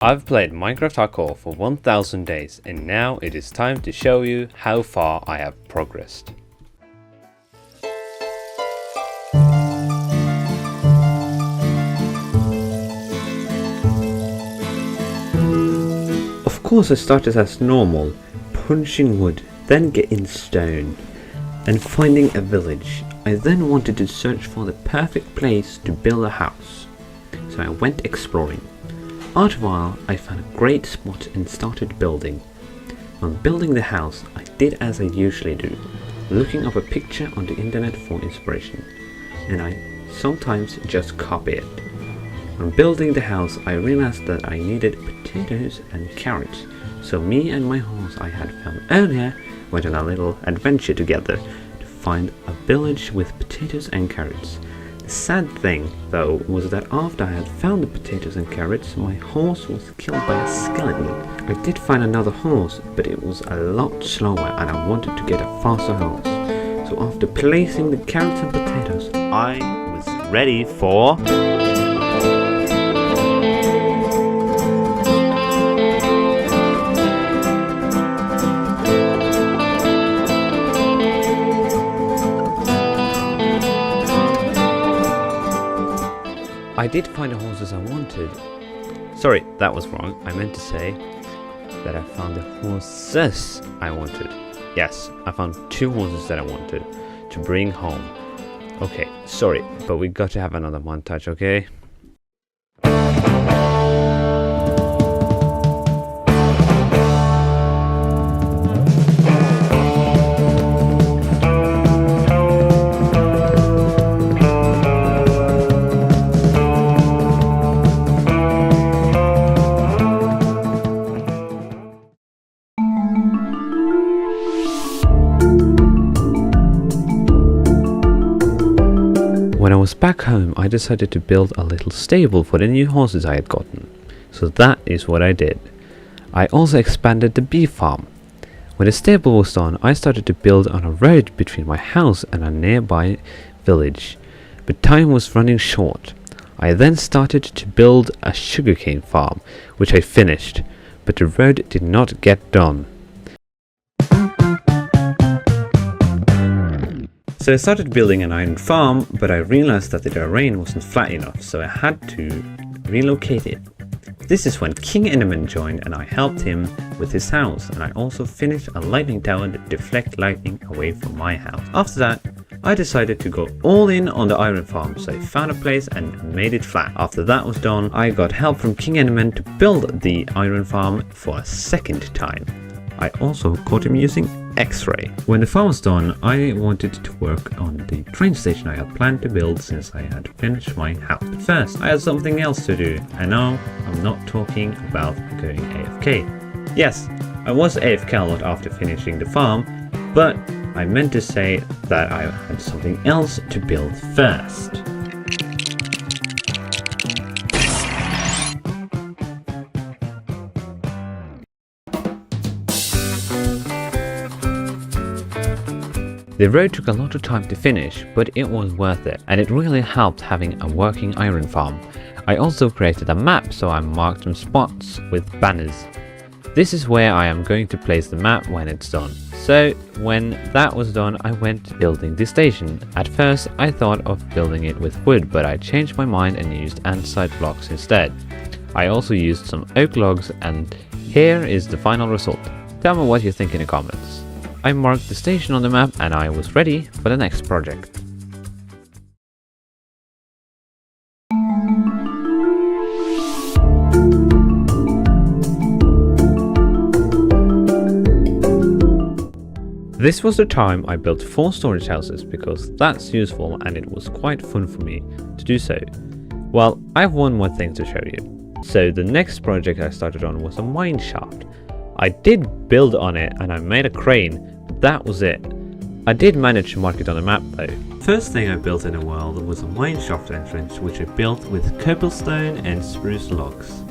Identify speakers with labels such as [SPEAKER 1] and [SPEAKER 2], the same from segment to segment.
[SPEAKER 1] I've played Minecraft Hardcore for 1000 days and now it is time to show you how far I have progressed. Of course I started as normal, punching wood, then getting stone, and finding a village. I then wanted to search for the perfect place to build a house, so I went exploring. After a while, I found a great spot and started building. When building the house, I did as I usually do, looking up a picture on the internet for inspiration, and I sometimes just copy it. When building the house, I realized that I needed potatoes and carrots, so me and my horse I had found earlier went on a little adventure together to find a village with potatoes and carrots. The sad thing, though, was that after I had found the potatoes and carrots, my horse was killed by a skeleton. I did find another horse, but it was a lot slower and I wanted to get a faster horse. So after placing the carrots and potatoes, I was ready for... I did find the horses I wanted. Sorry, that was wrong. I meant to say that I found the horses I wanted. Yes, I found 2 horses that I wanted to bring home. Okay, sorry, but we got to have another montage, okay? When I was back home, I decided to build a little stable for the new horses I had gotten. So that is what I did. I also expanded the bee farm. When the stable was done, I started to build on a road between my house and a nearby village. But time was running short. I then started to build a sugarcane farm, which I finished, but the road did not get done. So I started building an iron farm, but I realized that the terrain wasn't flat enough, so I had to relocate it. This is when King Enderman joined and I helped him with his house, and I also finished a lightning tower to deflect lightning away from my house. After that, I decided to go all in on the iron farm, so I found a place and made it flat. After that was done, I got help from King Enderman to build the iron farm for a second time. I also caught him using X-ray. When the farm was done, I wanted to work on the train station I had planned to build since I had finished my house. But first, I had something else to do, and no, I'm not talking about going AFK. Yes, I was AFK a lot after finishing the farm, but I meant to say that I had something else to build first. The road took a lot of time to finish, but it was worth it, and it really helped having a working iron farm. I also created a map, so I marked some spots with banners. This is where I am going to place the map when it's done. So when that was done, I went building the station. At first I thought of building it with wood, but I changed my mind and used andesite blocks instead. I also used some oak logs, and here is the final result. Tell me what you think in the comments. I marked the station on the map and I was ready for the next project. This was the time I built 4 storage houses because that's useful and it was quite fun for me to do so. Well, I have one more thing to show you. So the next project I started on was a mine shaft. I did build on it and I made a crane, but that was it. I did manage to mark it on the map though. First thing I built in the world was a mine shaft entrance, which I built with cobblestone and spruce logs.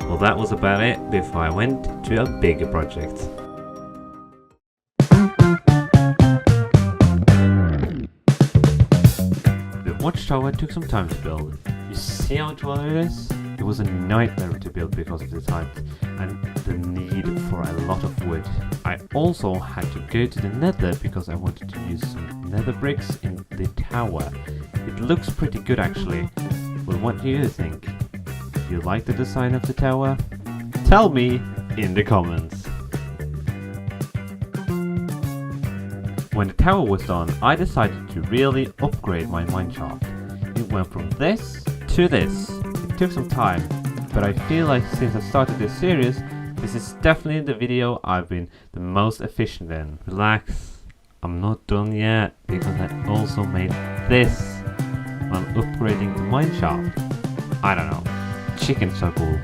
[SPEAKER 1] Well, that was about it before I went to a bigger project. The watchtower took some time to build. You see how tall it is? It was a nightmare to build because of the time and the need for a lot of wood. I also had to go to the nether because I wanted to use some nether bricks in the tower. It looks pretty good actually. Well, what do you think? Do you like the design of the tower? Tell me in the comments. When the tower was done, I decided to really upgrade my mineshaft. It went from this to this. It took some time, but I feel like since I started this series, this is definitely the video I've been the most efficient in. Relax, I'm not done yet, because I also made this while upgrading the mineshaft. I don't know, chicken's so cool.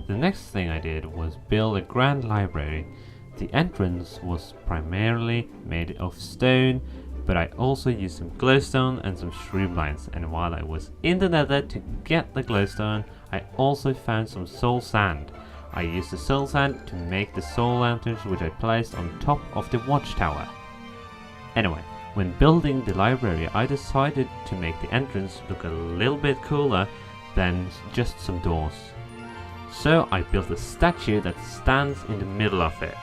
[SPEAKER 1] The next thing I did was build a grand library. The entrance was primarily made of stone, but I also used some glowstone and some streamlines, and while I was in the nether to get the glowstone, I also found some soul sand. I used the soul sand to make the soul lanterns, which I placed on top of the watchtower. Anyway, when building the library, I decided to make the entrance look a little bit cooler than just some doors. So I built a statue that stands in the middle of it.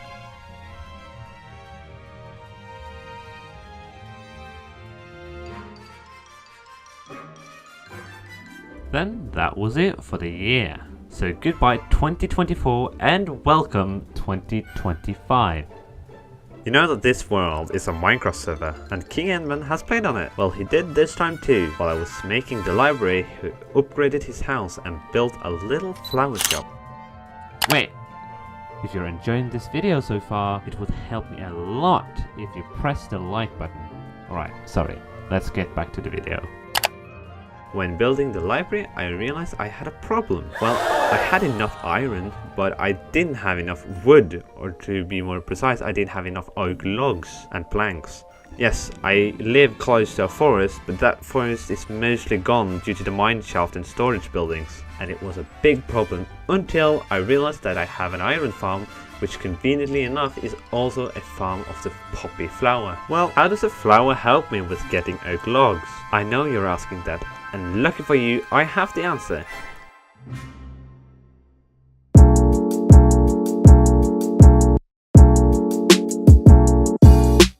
[SPEAKER 1] Then that was it for the year. So goodbye 2024 and welcome 2025. You know that this world is a Minecraft server and King Enderman has played on it. Well, he did this time too. While I was making the library, he upgraded his house and built a little flower shop. Wait, if you're enjoying this video so far, it would help me a lot if you press the like button. Alright, sorry, let's get back to the video. When building the library, I realized I had a problem. Well, I had enough iron, but I didn't have enough wood, or to be more precise, I didn't have enough oak logs and planks. Yes, I live close to a forest, but that forest is mostly gone due to the mineshaft and storage buildings. And it was a big problem until I realized that I have an iron farm, which conveniently enough is also a farm of the poppy flower. Well, how does a flower help me with getting oak logs? I know you're asking that, and lucky for you, I have the answer.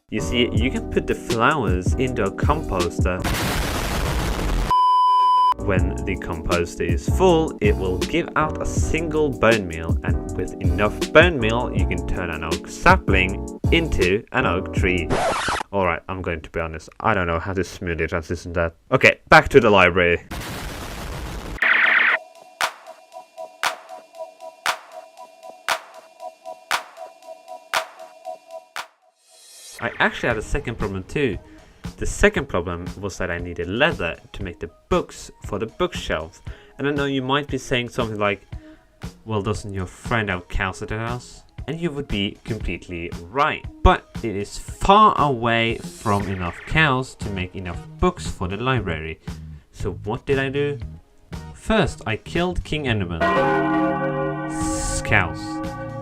[SPEAKER 1] You see, you can put the flowers into a composter. When the composter is full, it will give out a single bone meal, and with enough bone meal, you can turn an oak sapling into an oak tree. Alright, I'm going to be honest, I don't know how to smoothly transition that. Okay, back to the library. I actually had a second problem too. The second problem was that I needed leather to make the books for the bookshelves. And I know you might be saying something like, well, doesn't your friend have cows at the house? And you would be completely right. But it is far away from enough cows to make enough books for the library. So what did I do? First, I killed King Enderman. Cows.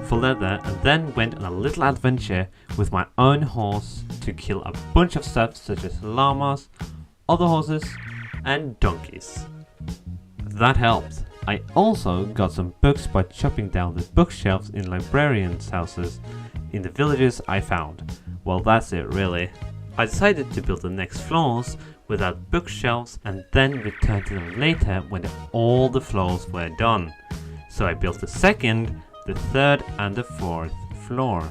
[SPEAKER 1] For leather, and then went on a little adventure with my own horse to kill a bunch of stuff such as llamas, other horses and donkeys. That helped. I also got some books by chopping down the bookshelves in librarians' houses in the villages I found. Well, that's it really. I decided to build the next floors without bookshelves and then return to them later when all the floors were done. So I built the second, the third and the fourth floor.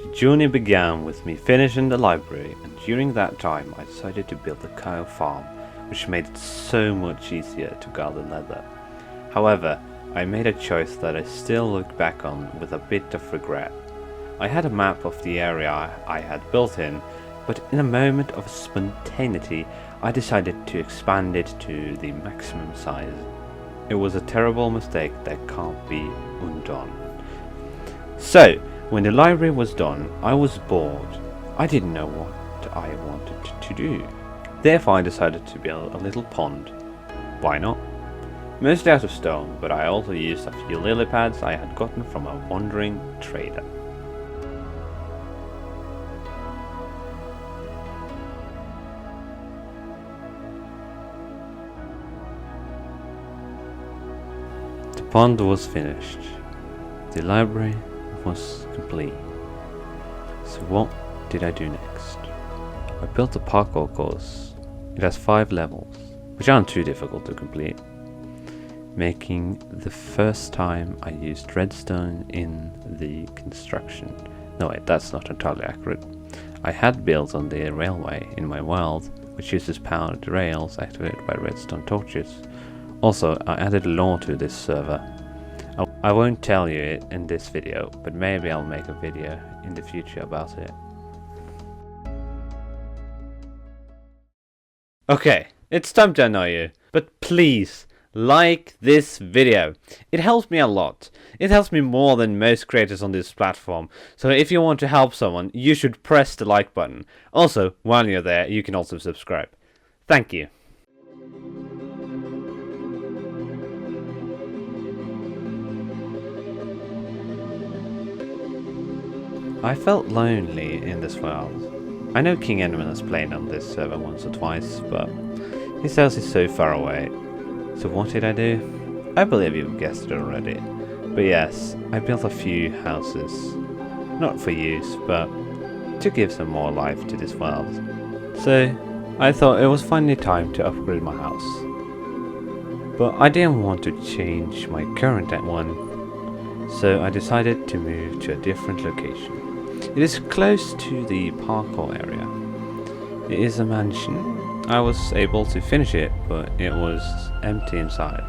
[SPEAKER 1] The journey began with me finishing the library, and during that time I decided to build a cow farm, which made it so much easier to gather leather. However, I made a choice that I still look back on with a bit of regret. I had a map of the area I had built in, but in a moment of spontaneity, I decided to expand it to the maximum size. It was a terrible mistake that can't be undone. So, when the library was done, I was bored. I didn't know what I wanted to do. Therefore, I decided to build a little pond. Why not? Mostly out of stone, but I also used a few lily pads I had gotten from a wandering trader. The pond was finished. The library was complete. So what did I do next? I built a parkour course. It has 5 levels, which aren't too difficult to complete, making the first time I used redstone in the construction. No wait, that's not entirely accurate. I had built on the railway in my world, which uses powered rails activated by redstone torches. Also, I added lore to this server. I won't tell you it in this video, but maybe I'll make a video in the future about it. Okay, it's time to annoy you, but please, like this video. It helps me a lot. It helps me more than most creators on this platform. So if you want to help someone, you should press the like button. Also, while you're there, you can also subscribe. Thank you. I felt lonely in this world. I know King Enderman has played on this server once or twice, but his house is so far away. So what did I do? I believe you've guessed it already. But yes, I built a few houses. Not for use, but to give some more life to this world. So I thought it was finally time to upgrade my house. But I didn't want to change my current one, so I decided to move to a different location. It is close to the parkour area. It is a mansion. I was able to finish it, but it was empty inside.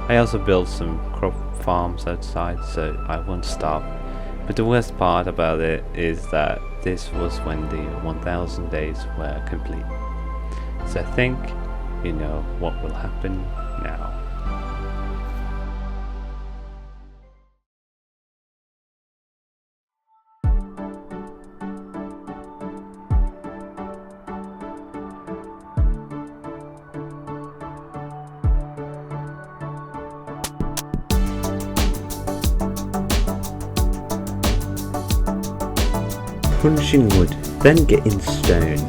[SPEAKER 1] I also built some crop farms outside, so I won't stop. But the worst part about it is that this was when the 1000 days were complete. So I think you know what will happen now. Punching wood, then getting stone.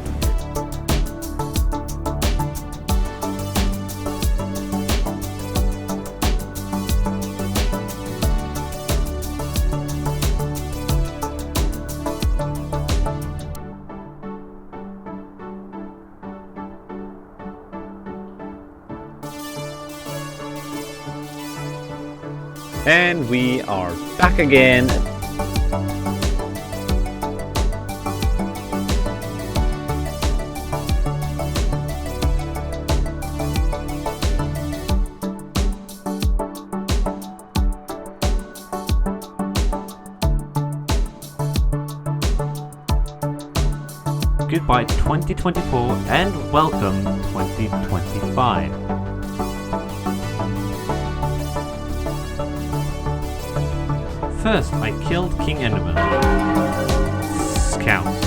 [SPEAKER 1] And we are back again. Goodbye 2024 and welcome 2025. First, I killed King Enderman. Scouts.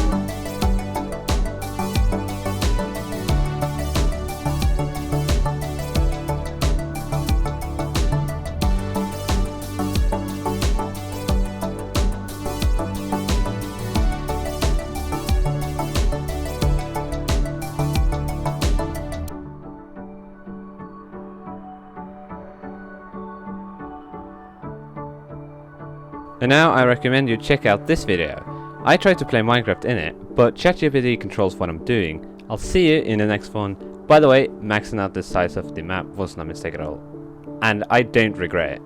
[SPEAKER 1] And now I recommend you check out this video. I tried to play Minecraft in it, but ChatGPT controls what I'm doing. I'll see you in the next one. By the way, maxing out the size of the map wasn't a mistake at all. And I don't regret it.